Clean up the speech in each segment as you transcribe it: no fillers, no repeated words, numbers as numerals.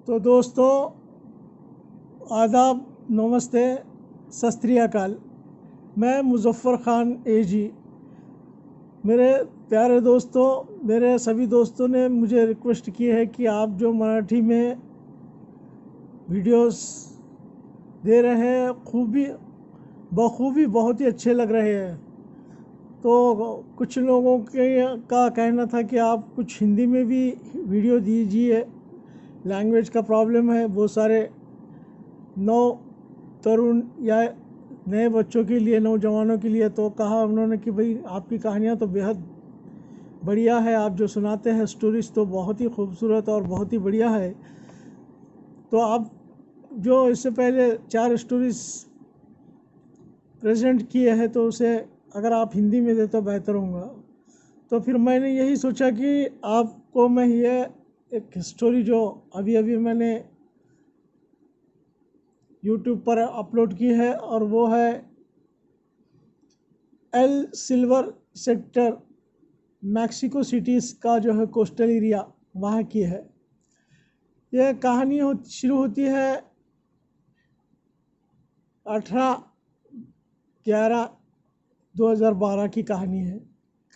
तो दोस्तों, आदाब, नमस्ते, सत श्री अकाल। मैं मुज़फ़्फ़र ख़ान एजी। मेरे प्यारे दोस्तों, मेरे सभी दोस्तों ने मुझे रिक्वेस्ट की है कि आप जो मराठी में वीडियोस दे रहे हैं बखूबी बहुत ही अच्छे लग रहे हैं। तो कुछ लोगों का कहना था कि आप कुछ हिंदी में भी वीडियो दीजिए। लैंग्वेज का प्रॉब्लम है बहुत सारे नौ तरुण या नए बच्चों के लिए, नौजवानों के लिए। तो कहा उन्होंने कि भाई आपकी कहानियाँ तो बेहद बढ़िया है, आप जो सुनाते हैं स्टोरीज़ तो बहुत ही खूबसूरत और बहुत ही बढ़िया है। तो आप जो इससे पहले 4 स्टोरीज़ प्रेजेंट किए हैं तो उसे अगर आप हिंदी में दे तो बेहतर होगा। तो फिर मैंने यही सोचा कि आपको मैं ये एक स्टोरी जो अभी अभी मैंने यूट्यूब पर अपलोड की है, और वो है L silver sector, Mexico cities का जो है कोस्टल एरिया, वहाँ की है। यह कहानी शुरू होती है 18/11/2012 की कहानी है।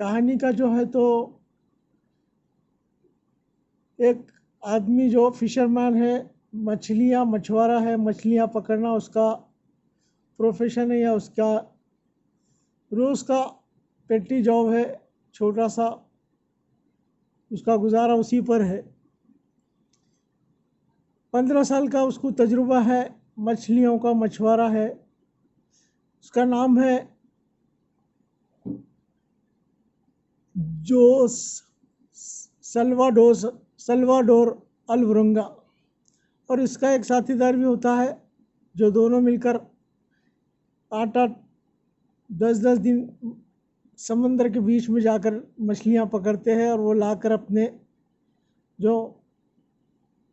कहानी का जो है तो एक आदमी जो फिशरमैन है, मछुआरा है, मछलियाँ पकड़ना उसका प्रोफेशन है या उसका रोज़ का पेटी जॉब है, छोटा सा उसका गुजारा उसी पर है। 15 साल का उसको तजुर्बा है, मछलियों का मछुआरा है। उसका नाम है जोस सल्वाडोर अल्वरुंगा। और इसका एक साथीदार भी होता है जो दोनों मिलकर 8-10 दिन समंदर के बीच में जाकर मछलियाँ पकड़ते हैं, और वो लाकर अपने जो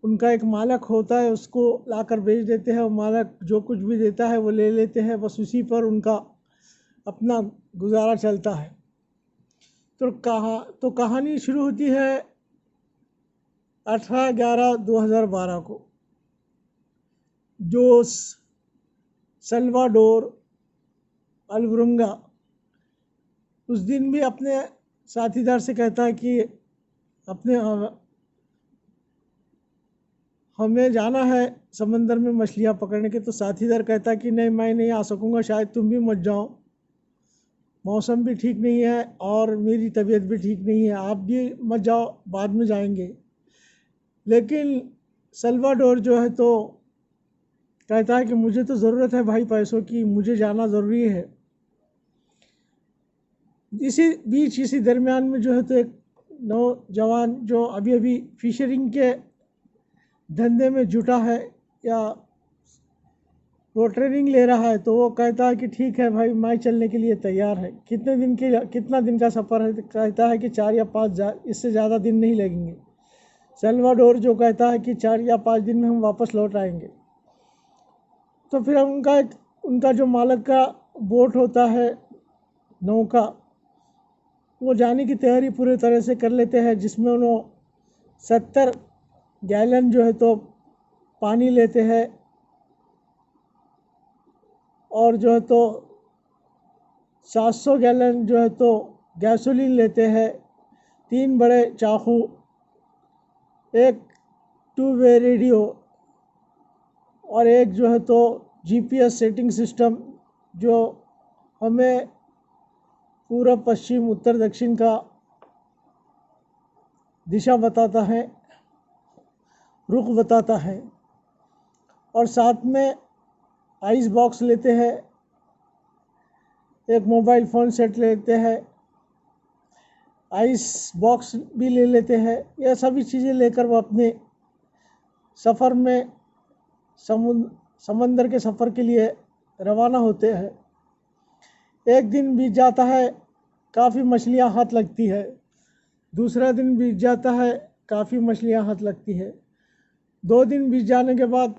उनका एक मालक होता है उसको लाकर बेच देते हैं। और मालक जो कुछ भी देता है वो ले लेते हैं, बस उसी पर उनका अपना गुजारा चलता है। तो कहानी शुरू होती है 18/11/2012 को। जोस सल्वाडोर अल्वरुंगा उस दिन भी अपने साथीदार से कहता है कि हमें जाना है समंदर में मछलियाँ पकड़ने के। तो साथीदार कहता है कि नहीं, मैं नहीं आ सकूँगा, शायद तुम भी मत जाओ, मौसम भी ठीक नहीं है और मेरी तबीयत भी ठीक नहीं है, आप भी मत जाओ, बाद में जाएंगे। लेकिन सल्वाडोर जो है तो कहता है कि मुझे तो ज़रूरत है भाई पैसों की, मुझे जाना ज़रूरी है। इसी दरमियान में जो है तो एक नौजवान जो अभी अभी फिशरिंग के धंधे में जुटा है या वो ट्रेनिंग ले रहा है, तो वो कहता है कि ठीक है भाई, मैं चलने के लिए तैयार है। कितना दिन का सफ़र है? कहता है कि 4 या 5, इससे ज़्यादा दिन नहीं लगेंगे। सल्वाडोर जो कहता है कि 4 या 5 दिन में हम वापस लौट आएंगे। तो फिर उनका जो मालक का बोट होता है, नौका, वो जाने की तैयारी पूरी तरह से कर लेते हैं, जिसमें उन्होंने 70 गैलन जो है तो पानी लेते हैं, और जो है तो 700 गैलन जो है तो गैसोलीन लेते हैं, 3 बड़े चाकू, एक 2-वे रेडियो, और एक जो है तो जीपीएस सेटिंग सिस्टम जो हमें पूरब पश्चिम उत्तर दक्षिण का दिशा बताता है, रुख बताता है। और साथ में आइस बॉक्स लेते हैं, एक मोबाइल फ़ोन सेट लेते हैं, आइस बॉक्स भी ले लेते हैं। यह सभी चीज़ें लेकर वो अपने सफ़र में समंदर के सफ़र के लिए रवाना होते हैं। एक दिन बीत जाता है, काफ़ी मछलियाँ हाथ लगती है। दूसरा दिन बीत जाता है, काफ़ी मछलियाँ हाथ लगती है। 2 दिन बीत जाने के बाद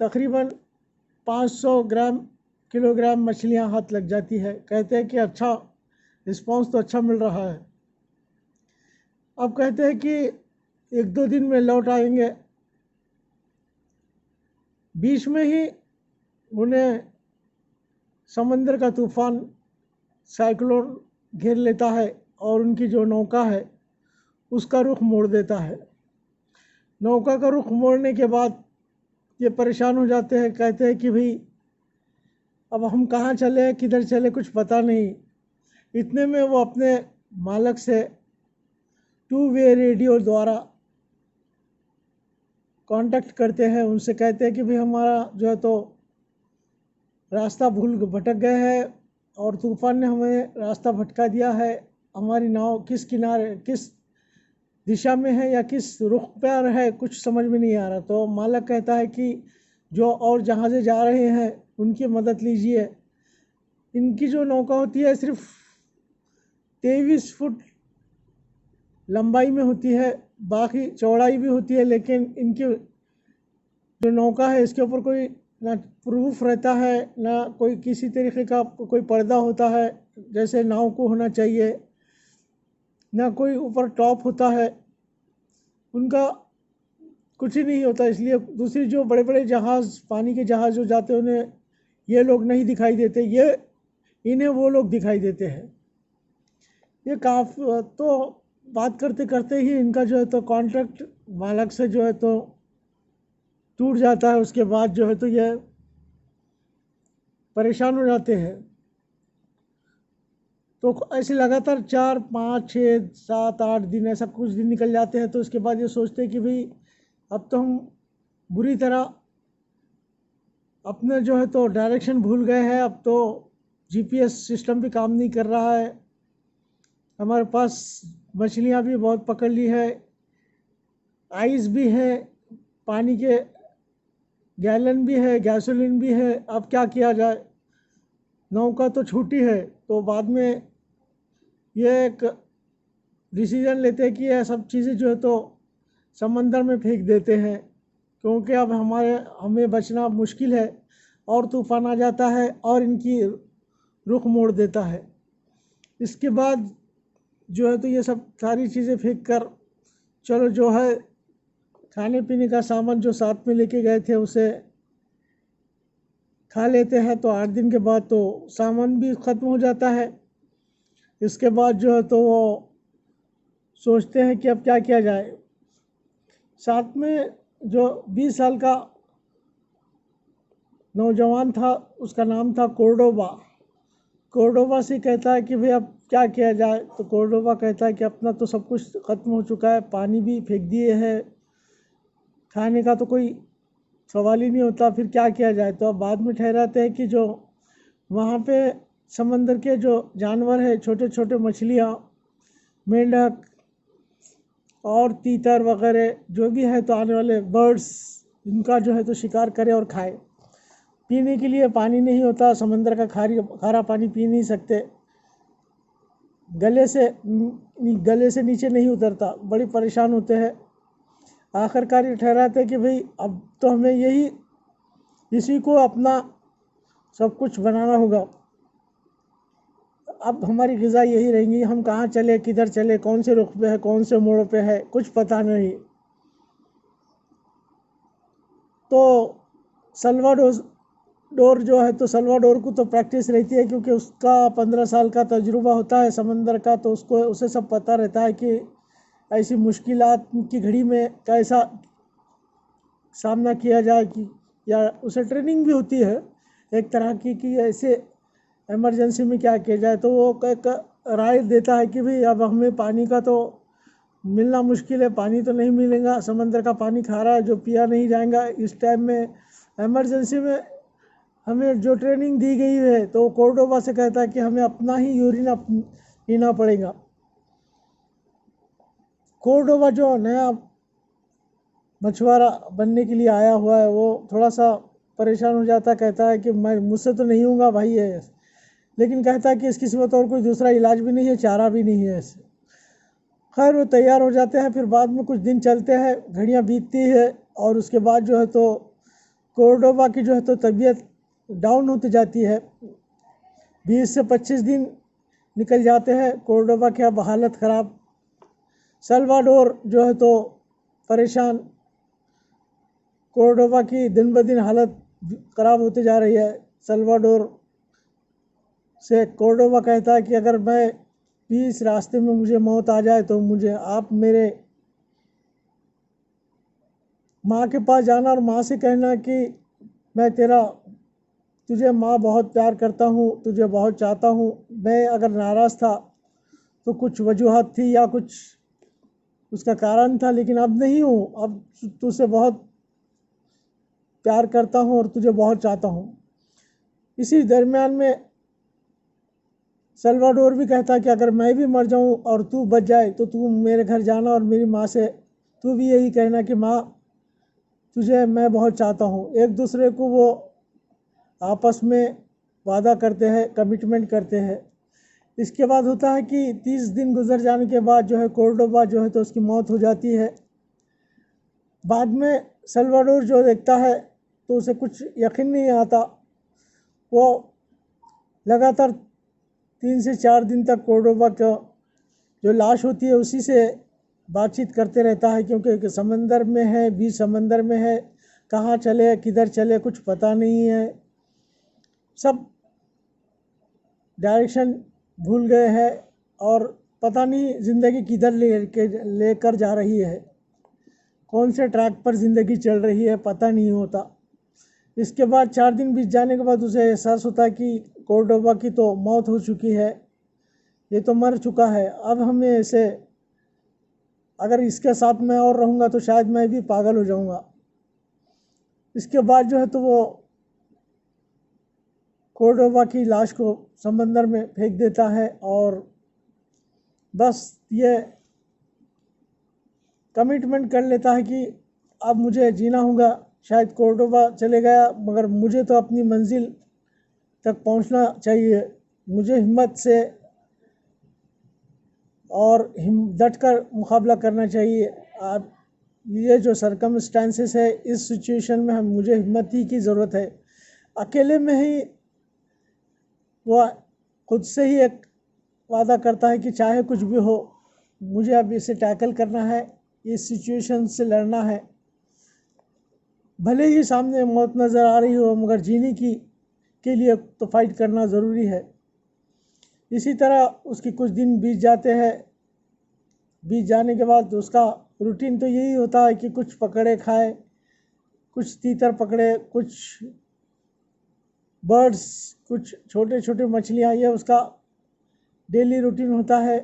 तकरीबन 500 किलोग्राम मछलियाँ हाथ लग जाती है। कहते हैं कि अच्छा रिस्पांस तो अच्छा मिल रहा है। अब कहते हैं कि 1-2 दिन में लौट आएंगे। बीच में ही उन्हें समंदर का तूफान साइक्लोन घेर लेता है और उनकी जो नौका है उसका रुख मोड़ देता है। नौका का रुख मोड़ने के बाद ये परेशान हो जाते हैं, कहते हैं कि भाई अब हम कहाँ चले, किधर चले, कुछ पता नहीं। इतने में वो अपने मालिक से टू वे रेडियो द्वारा कांटेक्ट करते हैं। उनसे कहते हैं कि भाई हमारा जो है तो रास्ता भटक गए हैं और तूफान ने हमें रास्ता भटका दिया है। हमारी नाव किस किनारे, किस दिशा में है या किस रुख पर है, कुछ समझ में नहीं आ रहा। तो मालिक कहता है कि जो और जहाज़ें जा रहे हैं उनकी मदद लीजिए। इनकी जो नौका होती है सिर्फ 23 फुट लंबाई में होती है, बाकी चौड़ाई भी होती है, लेकिन इनकी जो नौका है इसके ऊपर कोई ना प्रूफ रहता है, ना कोई किसी तरीके का कोई पर्दा होता है जैसे नाव को होना चाहिए, ना कोई ऊपर टॉप होता है, उनका कुछ ही नहीं होता। इसलिए दूसरी जो बड़े बड़े जहाज़, पानी के जहाज़ जो जाते हैं उन्हें ये लोग नहीं दिखाई देते, ये इन्हें वो लोग दिखाई देते हैं। ये तो बात करते करते ही इनका जो है तो कॉन्ट्रैक्ट मालिक से जो है तो टूट जाता है। उसके बाद जो है तो ये परेशान हो जाते हैं। तो ऐसे लगातार 4, 5, 6, 7, 8 दिन, ऐसा कुछ दिन निकल जाते हैं। तो उसके बाद ये सोचते हैं कि भाई अब तो हम बुरी तरह अपने जो है तो डायरेक्शन भूल गए हैं। अब तो जीपीएस सिस्टम भी काम नहीं कर रहा है, हमारे पास मछलियाँ भी बहुत पकड़ ली है, आइस भी है, पानी के गैलन भी है, गैसोलीन भी है, अब क्या किया जाए। नौका तो छूटी है। तो बाद में ये एक डिसीजन लेते हैं कि यह सब चीज़ें जो है तो समंदर में फेंक देते हैं, क्योंकि अब हमें बचना मुश्किल है और तूफान आ जाता है और इनकी रुख मोड़ देता है। इसके बाद जो है तो ये सब सारी चीज़ें फेंक कर चलो जो है खाने पीने का सामान जो साथ में लेके गए थे उसे खा लेते हैं। तो 8 दिन के बाद तो सामान भी ख़त्म हो जाता है। इसके बाद जो है तो वो सोचते हैं कि अब क्या किया जाए। साथ में जो 20 साल का नौजवान था, उसका नाम था कोर्डोबा। कोर्डोबा से कहता है कि भाई अब क्या किया जाए। तो कोर्डोबा कहता है कि अपना तो सब कुछ ख़त्म हो चुका है, पानी भी फेंक दिए हैं, खाने का तो कोई सवाल ही नहीं होता, फिर क्या किया जाए। तो अब बाद में ठहराते हैं कि जो वहाँ पे समंदर के जो जानवर है, छोटे छोटे मछलियाँ, मेंढक और तीतर वगैरह जो भी है, तो आने वाले बर्ड्स, इनका जो है तो शिकार करे और खाए। पीने के लिए पानी नहीं होता, समंदर का खारा पानी पी नहीं सकते, गले से नीचे नहीं उतरता, बड़ी परेशान होते हैं। आखिरकार ये ठहराते हैं कि भाई अब तो हमें इसी को अपना सब कुछ बनाना होगा। अब हमारी ग़िज़ा यही रहेंगी, हम कहाँ चले, किधर चले, कौन से रुख पे है, कौन से मोड़ पे है, कुछ पता नहीं। तो सल्वाडोर जो है तो सल्वाडोर को तो प्रैक्टिस रहती है, क्योंकि उसका 15 साल का तजुर्बा होता है समंदर का। तो उसे सब पता रहता है कि ऐसी मुश्किलात की घड़ी में कैसा सामना किया जाए, कि या उसे ट्रेनिंग भी होती है एक तरह की कि ऐसे इमरजेंसी में क्या किया जाए। तो वो एक राय देता है कि भाई अब हमें पानी का तो मिलना मुश्किल है, पानी तो नहीं मिलेगा, समंदर का पानी खारा है जो पिया नहीं जाएगा। इस टाइम में इमरजेंसी में हमें जो ट्रेनिंग दी गई है, तो कोर्डोबा से कहता है कि हमें अपना ही यूरिन पीना पड़ेगा। कोर्डोबा जो नया मछुआरा बनने के लिए आया हुआ है, वो थोड़ा सा परेशान हो जाता, कहता है कि मुझसे तो नहीं होगा भाई है, लेकिन कहता है कि इसकी सिवा तो और कोई दूसरा इलाज भी नहीं है, चारा भी नहीं है इससे। खैर वो तैयार हो जाते हैं। फिर बाद में कुछ दिन चलते हैं, घड़ियाँ बीतती है, और उसके बाद जो है तो कोर्डोबा की जो है तो तबीयत डाउन होती जाती है। 20 से 25 दिन निकल जाते हैं, कोर्डोबा की अब हालत ख़राब। सल्वाडोर जो है तो परेशान, कोर्डोबा की दिन ब दिन हालत ख़राब होती जा रही है। सल्वाडोर से कोर्डोबा कहता है कि अगर मैं भी इस रास्ते में मुझे मौत आ जाए तो मुझे आप मेरे माँ के पास जाना और माँ से कहना कि मैं तुझे माँ बहुत प्यार करता हूँ, तुझे बहुत चाहता हूँ। मैं अगर नाराज़ था तो कुछ वजूहत थी या कुछ उसका कारण था, लेकिन अब नहीं हूँ। अब तुझसे बहुत प्यार करता हूँ और तुझे बहुत चाहता हूँ। इसी दरमियान में सल्वाडोर भी कहता है कि अगर मैं भी मर जाऊँ और तू बच जाए तो तू मेरे घर जाना और मेरी माँ से तू भी यही कहना कि माँ तुझे मैं बहुत चाहता हूँ। एक दूसरे को वो आपस में वादा करते हैं, कमिटमेंट करते हैं। इसके बाद होता है कि 30 दिन गुजर जाने के बाद जो है कोर्डोबा जो है तो उसकी मौत हो जाती है। बाद में सल्वाडोर जो देखता है तो उसे कुछ यकीन नहीं आता। वो लगातार 3 से 4 दिन तक कोर्डोबा का जो लाश होती है उसी से बातचीत करते रहता है, क्योंकि समंदर में है, बीच समंदर में है, कहाँ चले किधर चले कुछ पता नहीं है। सब डायरेक्शन भूल गए हैं और पता नहीं ज़िंदगी किधर लेकर जा रही है, कौन से ट्रैक पर ज़िंदगी चल रही है पता नहीं होता। इसके बाद 4 दिन बीत जाने के बाद उसे एहसास होता है कि कोर्डोबा की तो मौत हो चुकी है, ये तो मर चुका है। अब हमें ऐसे अगर इसके साथ मैं और रहूँगा तो शायद मैं भी पागल हो जाऊँगा। इसके बाद जो है तो वो कोर्डोबा की लाश को समंदर में फेंक देता है और बस ये कमिटमेंट कर लेता है कि अब मुझे जीना होगा। शायद कोर्डोबा चले गया मगर मुझे तो अपनी मंजिल तक पहुंचना चाहिए। मुझे हिम्मत से और डट कर मुकाबला करना चाहिए। आप ये जो सरकमस्टांसेस है इस सिचुएशन में मुझे हिम्मत ही की ज़रूरत है। अकेले में ही वो खुद से ही एक वादा करता है कि चाहे कुछ भी हो मुझे अब इसे टैकल करना है, इस सिचुएशन से लड़ना है। भले ही सामने मौत नज़र आ रही हो मगर जीने के लिए तो फाइट करना ज़रूरी है। इसी तरह उसकी कुछ दिन बीत जाते हैं। बीत जाने के बाद उसका रूटीन तो यही होता है कि कुछ पकड़े खाए, कुछ तीतर पकड़े, कुछ बर्ड्स, कुछ छोटे छोटे मछलियाँ, ये उसका डेली रूटीन होता है।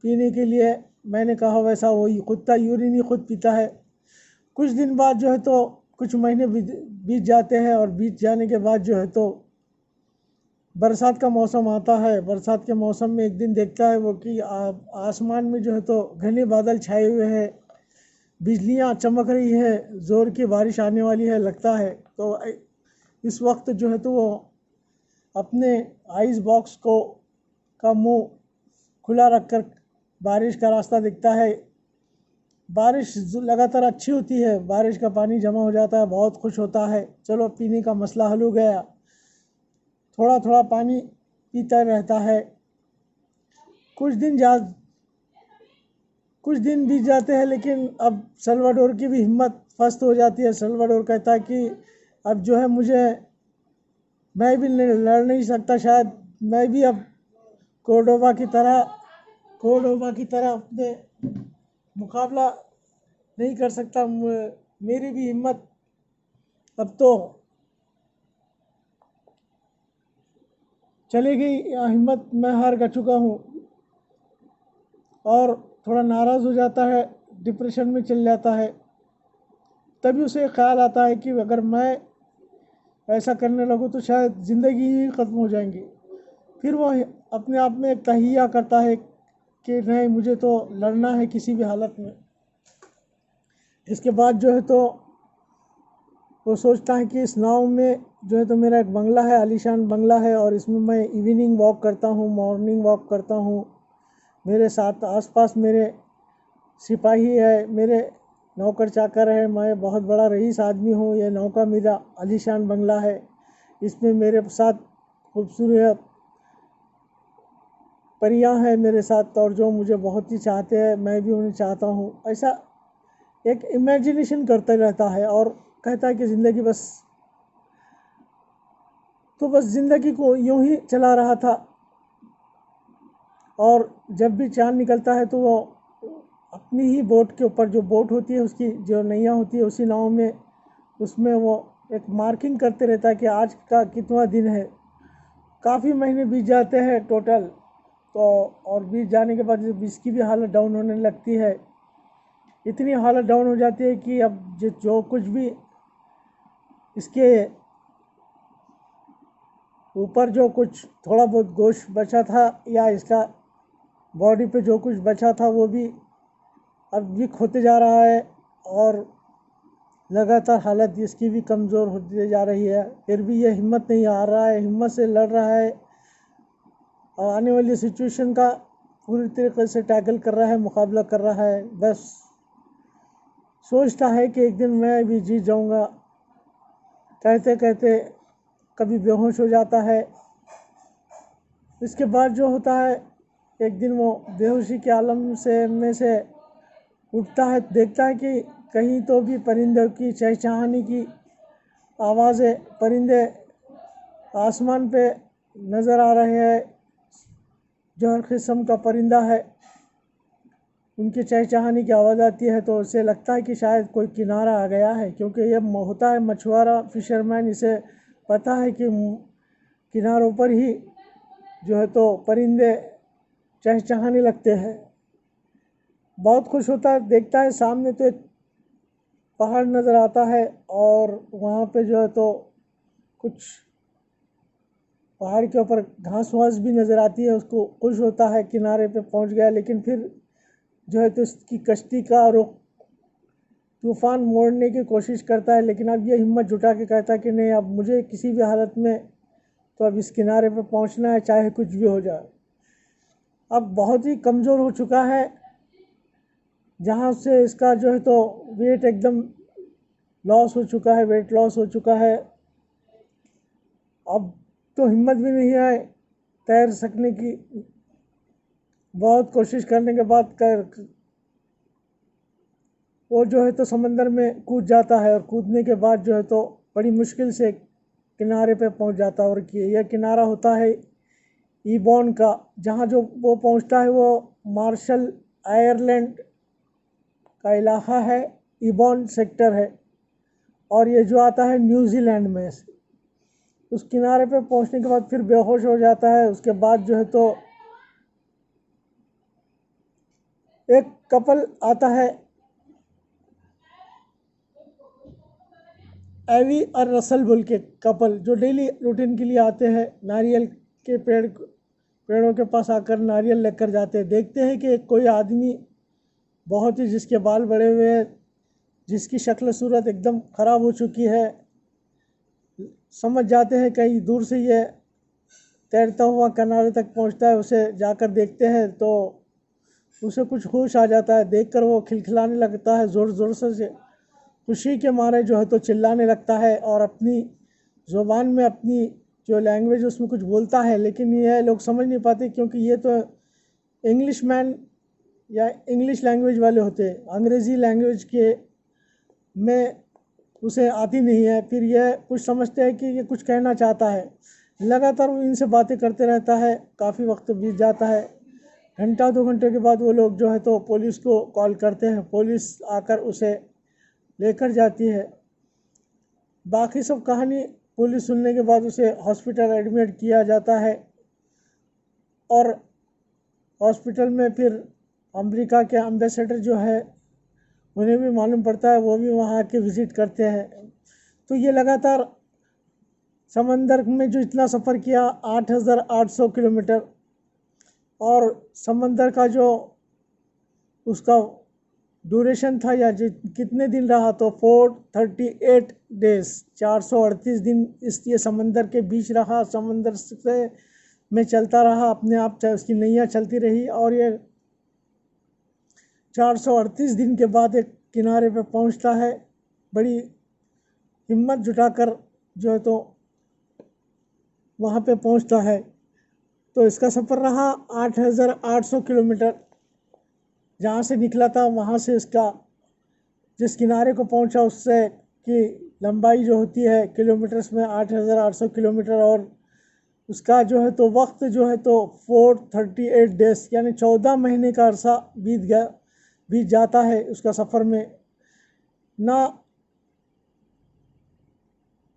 पीने के लिए मैंने कहा वैसा वही कुत्ता यूरिन ही खुद पीता है। कुछ दिन बाद जो है तो कुछ महीने बीत जाते हैं और बीत जाने के बाद जो है तो बरसात का मौसम आता है। बरसात के मौसम में एक दिन देखता है वो कि आसमान में जो है तो घने बादल छाए हुए हैं, बिजलियाँ चमक रही है, ज़ोर की बारिश आने वाली है लगता है। तो इस वक्त जो है तो वो अपने आइस बॉक्स का मुंह खुला रखकर बारिश का रास्ता दिखता है। बारिश लगातार अच्छी होती है, बारिश का पानी जमा हो जाता है, बहुत खुश होता है। चलो पीने का मसला हल हो गया। थोड़ा थोड़ा पानी पीता रहता है। कुछ दिन बीत जाते हैं, लेकिन अब सल्वाडोर की भी हिम्मत फस्त हो जाती है। सल्वाडोर कहता है कि अब जो है मैं भी लड़ नहीं सकता। शायद मैं भी अब कोर्डोबा की तरह अपने मुकाबला नहीं कर सकता। मेरी भी हिम्मत अब तो चली गई, हिम्मत मैं हार चुका हूँ और थोड़ा नाराज़ हो जाता है, डिप्रेशन में चल जाता है। तभी उसे ख्याल आता है कि अगर मैं ऐसा करने लगूँ तो शायद ज़िंदगी ही ख़त्म हो जाएंगी। फिर वो अपने आप में एक तहिया करता है कि नहीं, मुझे तो लड़ना है किसी भी हालत में। इसके बाद जो है तो वो सोचता है कि इस नाव में जो है तो मेरा एक बंगला है, आलीशान बंगला है, और इसमें मैं इवनिंग वॉक करता हूँ, मॉर्निंग वॉक करता हूँ। मेरे साथ आसपास मेरे सिपाही है, मेरे नौकर चाकर है, मैं बहुत बड़ा रईस आदमी हूँ। ये नौका मेरा आलीशान बंगला है, इसमें मेरे साथ खूबसूरत परियां हैं मेरे साथ और जो मुझे बहुत ही चाहते हैं, मैं भी उन्हें चाहता हूँ। ऐसा एक इमेजिनेशन करता रहता है और कहता है कि ज़िंदगी बस ज़िंदगी को यूं ही चला रहा था, और जब भी चाँद निकलता है तो वो अपनी ही बोट के ऊपर, जो बोट होती है उसकी जो नैया होती है उसी नाव में, उसमें वो एक मार्किंग करते रहता है कि आज का कितना दिन है। काफ़ी महीने बीत जाते हैं टोटल, तो और बीत जाने के बाद जब इसकी भी हालत डाउन होने लगती है, इतनी हालत डाउन हो जाती है कि अब जो कुछ भी इसके ऊपर जो कुछ थोड़ा बहुत गोश्त बचा था या इसका बॉडी पे जो कुछ बचा था वो भी अब वीक होते जा रहा है, और लगातार हालत इसकी भी कमज़ोर होती जा रही है। फिर भी ये हिम्मत नहीं हार रहा है, हिम्मत से लड़ रहा है और आने वाली सिचुएशन का पूरी तरीके से टैकल कर रहा है, मुकाबला कर रहा है। बस सोचता है कि एक दिन मैं भी जीत जाऊंगा। कहते कहते कभी बेहोश हो जाता है। इसके बाद जो होता है, एक दिन वो बेहोशी के आलम से उठता है, देखता है कि कहीं तो भी परिंदों की चहचहाने की आवाज़ें, परिंदे आसमान पे नज़र आ रहे हैं। जो हर किस्म का परिंदा है उनकी चहचहाने की आवाज़ आती है, तो उसे लगता है कि शायद कोई किनारा आ गया है, क्योंकि ये होता है मछुआरा, फिशरमैन, इसे पता है कि किनारों पर ही जो है तो परिंदे चहचहाने लगते हैं। बहुत खुश होता है, देखता है सामने तो एक पहाड़ नज़र आता है, और वहाँ पे जो है तो कुछ पहाड़ के ऊपर घास वास भी नज़र आती है। उसको खुश होता है, किनारे पे पहुँच गया। लेकिन फिर जो है तो इसकी कश्ती का रुख तूफ़ान मोड़ने की कोशिश करता है, लेकिन अब ये हिम्मत जुटा के कहता है कि नहीं, अब मुझे किसी भी हालत में तो अब इस किनारे पे पहुँचना है, चाहे कुछ भी हो जाए। अब बहुत ही कमज़ोर हो चुका है, जहाँ से इसका जो है तो वेट एकदम लॉस हो चुका है, वेट लॉस हो चुका है। अब तो हिम्मत भी नहीं है तैर सकने की। बहुत कोशिश करने के बाद वो जो है तो समंदर में कूद जाता है, और कूदने के बाद जो है तो बड़ी मुश्किल से किनारे पे पहुंच जाता है। और यह किनारा होता है ईबॉन का। जहाँ जो वो पहुंचता है वो मार्शल आयरलैंड का इलाका है, ईबॉन सेक्टर है, और ये जो आता है न्यूजीलैंड में से। उस किनारे पे पहुंचने के बाद फिर बेहोश हो जाता है। उसके बाद जो है तो एक कपल आता है, एवी और रसल बोल के कपल, जो डेली रूटीन के लिए आते हैं। नारियल के पेड़ों के पास आकर नारियल लेकर जाते हैं। देखते हैं कि कोई आदमी बहुत ही, जिसके बाल बड़े हुए हैं, जिसकी शक्ल सूरत एकदम ख़राब हो चुकी है, समझ जाते हैं कहीं दूर से ये तैरता हुआ किनारे तक पहुंचता है। उसे जाकर देखते हैं तो उसे कुछ होश आ जाता है। देखकर वो खिलखिलाने लगता है, ज़ोर ज़ोर से खुशी के मारे जो है तो चिल्लाने लगता है, और अपनी ज़ुबान में अपनी जो लैंग्वेज उसमें कुछ बोलता है, लेकिन ये लोग समझ नहीं पाते, क्योंकि ये तो इंग्लिश मैन या इंग्लिश लैंग्वेज वाले होते हैं। अंग्रेज़ी लैंग्वेज के में उसे आती नहीं है। फिर यह कुछ समझते हैं कि ये कुछ कहना चाहता है। लगातार वो इनसे बातें करते रहता है, काफ़ी वक्त बीत जाता है। घंटा 2 घंटे के बाद वो लोग जो है तो पुलिस को कॉल करते हैं। पुलिस आकर उसे लेकर जाती है। बाकी सब कहानी पुलिस सुनने के बाद उसे हॉस्पिटल एडमिट किया जाता है, और हॉस्पिटल में फिर अमेरिका के एम्बेसडर जो है उन्हें भी मालूम पड़ता है, वो भी वहाँ आके विज़िट करते हैं। तो ये लगातार समंदर में जो इतना सफ़र किया, 8,800 किलोमीटर, और समंदर का जो उसका ड्यूरेशन था या कितने दिन रहा, तो 438 डेज़, 438 दिन ये समंदर के बीच रहा। समंदर से में चलता रहा, अपने आप उसकी नैया चलती रही, और ये 438 दिन के बाद एक किनारे पे पहुंचता है, बड़ी हिम्मत जुटाकर जो है तो वहाँ पे पहुंचता है। तो इसका सफ़र रहा 8,800 किलोमीटर। जहाँ से निकला था वहाँ से इसका जिस किनारे को पहुँचा उससे कि लंबाई जो होती है किलोमीटर्स में 8,800 किलोमीटर, और उसका जो है तो वक्त जो है तो 438 डेज यानी 14 महीने का अरसा बीत जाता है उसका सफ़र में। ना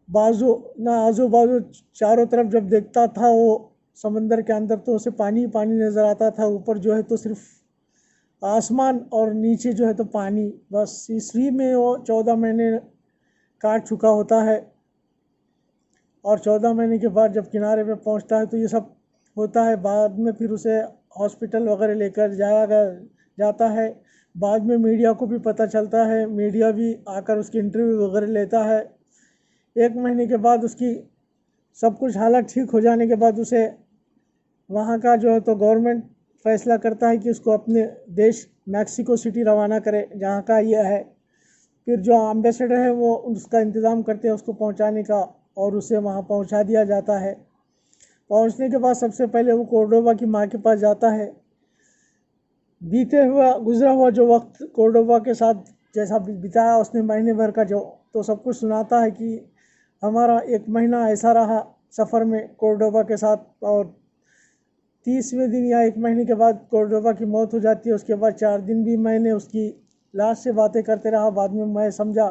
ना आजू बाजू चारों तरफ जब देखता था वो समंदर के अंदर तो उसे पानी पानी नज़र आता था, ऊपर जो है तो सिर्फ आसमान और नीचे जो है तो पानी, बस इसी में वो 14 महीने काट चुका होता है। और 14 महीने के बाद जब किनारे पे पहुंचता है तो ये सब होता है। बाद में फिर उसे हॉस्पिटल वगैरह लेकर जाता है। बाद में मीडिया को भी पता चलता है, मीडिया भी आकर उसकी इंटरव्यू वगैरह लेता है। 1 महीने के बाद उसकी सब कुछ हालत ठीक हो जाने के बाद उसे वहाँ का जो है तो गवर्नमेंट फैसला करता है कि उसको अपने देश मैक्सिको सिटी रवाना करे, जहाँ का ये है। फिर जो एम्बेसडर है वो उसका इंतज़ाम करते हैं उसको पहुँचाने का, और उसे वहाँ पहुँचा दिया जाता है। पहुँचने के बाद सबसे पहले वो कोर्डोबा की माँ के पास जाता है। गुजरा हुआ जो वक्त कोर्डोबा के साथ जैसा बिताया उसने, महीने भर का, जो तो सब कुछ सुनाता है कि हमारा 1 महीना ऐसा रहा सफ़र में कोर्डोबा के साथ। और 30वें दिन या 1 महीने के बाद कोर्डोबा की मौत हो जाती है। उसके बाद 4 दिन भी मैंने उसकी लाश से बातें करते रहा। बाद में मैं समझा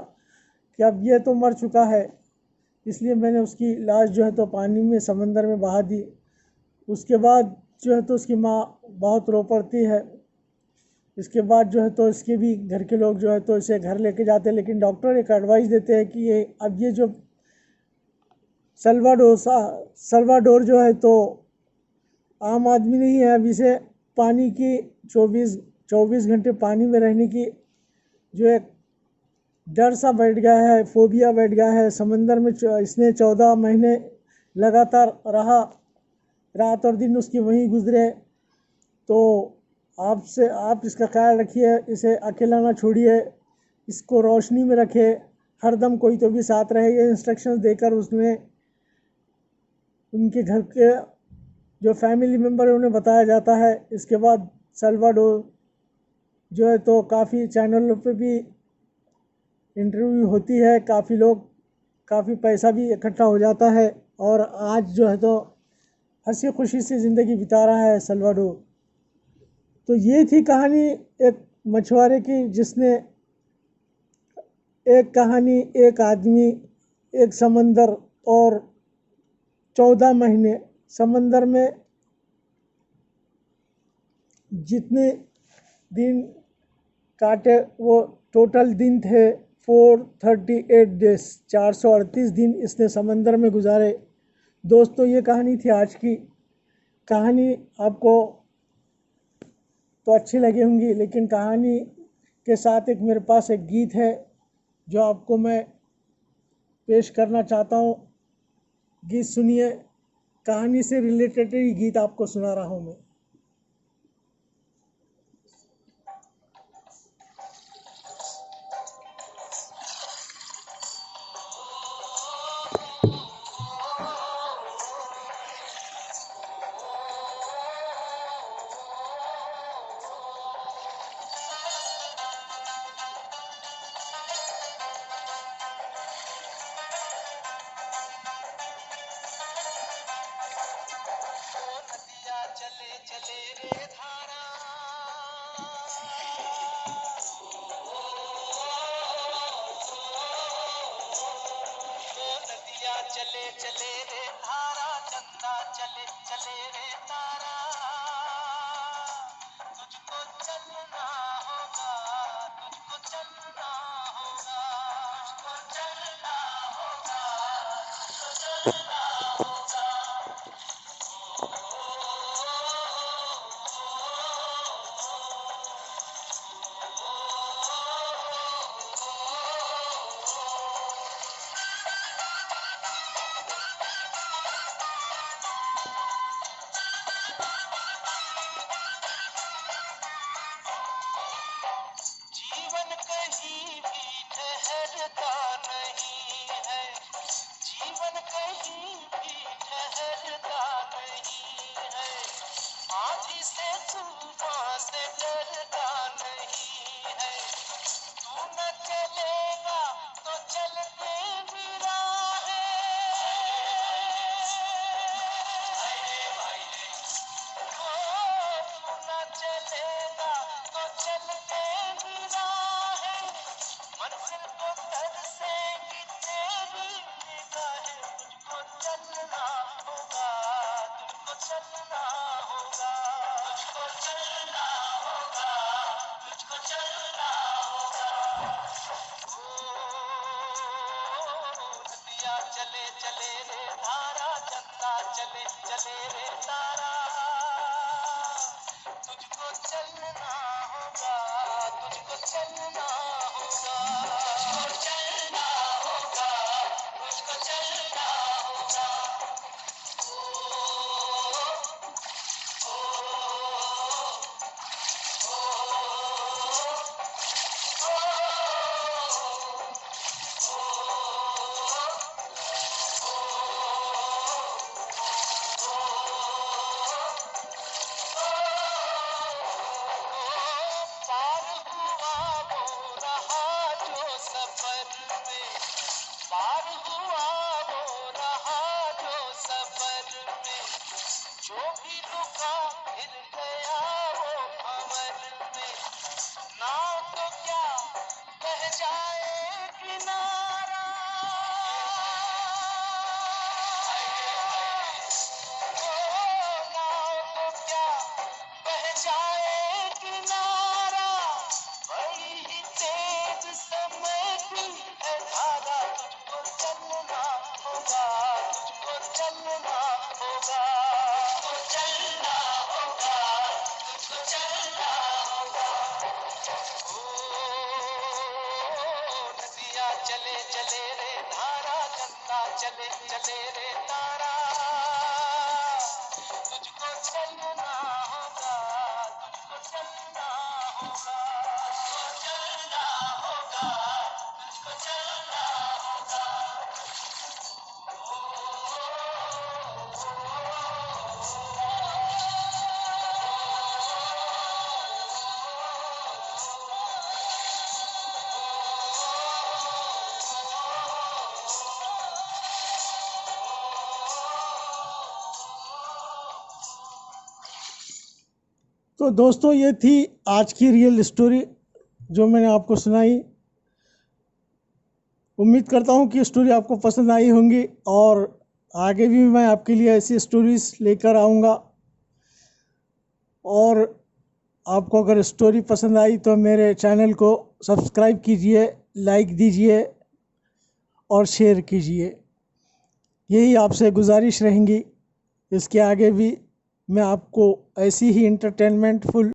कि अब ये तो मर चुका है, इसलिए मैंने उसकी लाश जो है तो पानी में समंदर में बहा दी। उसके बाद जो है तो उसकी माँ बहुत रो पड़ती है। इसके बाद जो है तो इसके भी घर के लोग जो है तो इसे घर लेके जाते हैं, लेकिन डॉक्टर एक एडवाइस देते हैं कि ये जो सल्वाडोर जो है तो आम आदमी नहीं है। अब इसे पानी की 24 घंटे पानी में रहने की जो एक डर सा बैठ गया है, फोबिया बैठ गया है। समंदर में इसने 14 महीने लगातार रहा, रात और दिन उसकी वहीं गुजरे। तो आप इसका ख्याल रखिए, इसे अकेला ना छोड़िए, इसको रोशनी में रखे, हरदम कोई तो भी साथ रहे। ये इंस्ट्रक्शंस देकर उसने उनके घर के जो फैमिली मेम्बर है उन्हें बताया जाता है। इसके बाद सल्वाडोर जो है तो काफ़ी चैनलों पे भी इंटरव्यू होती है, काफ़ी पैसा भी इकट्ठा हो जाता है, और आज जो है तो हंसी खुशी से ज़िंदगी बिता रहा है सल्वाडोर। तो ये थी कहानी एक मछुआरे की, जिसने एक कहानी, एक आदमी, एक समंदर, और 14 महीने समंदर में जितने दिन काटे वो टोटल दिन थे 438 डेज, 438 दिन इसने समंदर में गुजारे। दोस्तों ये कहानी थी आज की। कहानी आपको तो अच्छी लगी होंगी, लेकिन कहानी के साथ एक मेरे पास एक गीत है जो आपको मैं पेश करना चाहता हूँ। गीत सुनिए, कहानी से रिलेटेड ही गीत आपको सुना रहा हूँ मैं। चले चले रे धारा, नदिया चले चले रे धारा, चंदा चले चले रे तारा। तुझको चलना होगा, तुझको चलना होगा, तुझको चलना होगा, तुझको चलना होगा। जीवन कहीं भी ठहरता नहीं है, जीवन कहीं भी ठहरता नहीं है। आँधी से तूफान से डरता नहीं है। तू न चलेगा तो चलते नदिया चले चले रे धारा, चंदा चले चले रे तारा। तुझको चलना होगा, तुझको चलना होगा, तुझको चलना होगा, तुझको चलना होगा। पार हुआ वो रहा जो सफर में, पार हुआ वो रहा जो सफर में, जो भी रुका फिर गया वो भंवर में। नाव तो क्या बह जाए किनारा, नाव तो क्या बह जाए किनारा, बड़ी ही तेज समय की है धारा। तुझको चलना होगा, तुझको चलना होगा, तुझको चलना होगा, तुझको चलना होगा। नदिया चले चले रे धारा, चंदा चले चले रे तारा। तुझको चलना होगा, तुझको चलना होगा, तुझको चलना होगा, तुझको चलना होगा। तो दोस्तों, ये थी आज की रियल स्टोरी जो मैंने आपको सुनाई। उम्मीद करता हूँ कि स्टोरी आपको पसंद आई होंगी और आगे भी मैं आपके लिए ऐसी स्टोरीज लेकर आऊँगा। और आपको अगर स्टोरी पसंद आई तो मेरे चैनल को सब्सक्राइब कीजिए, लाइक दीजिए और शेयर कीजिए। यही आपसे गुजारिश रहेंगी। इसके आगे भी मैं आपको ऐसी ही इंटरटेनमेंटफुल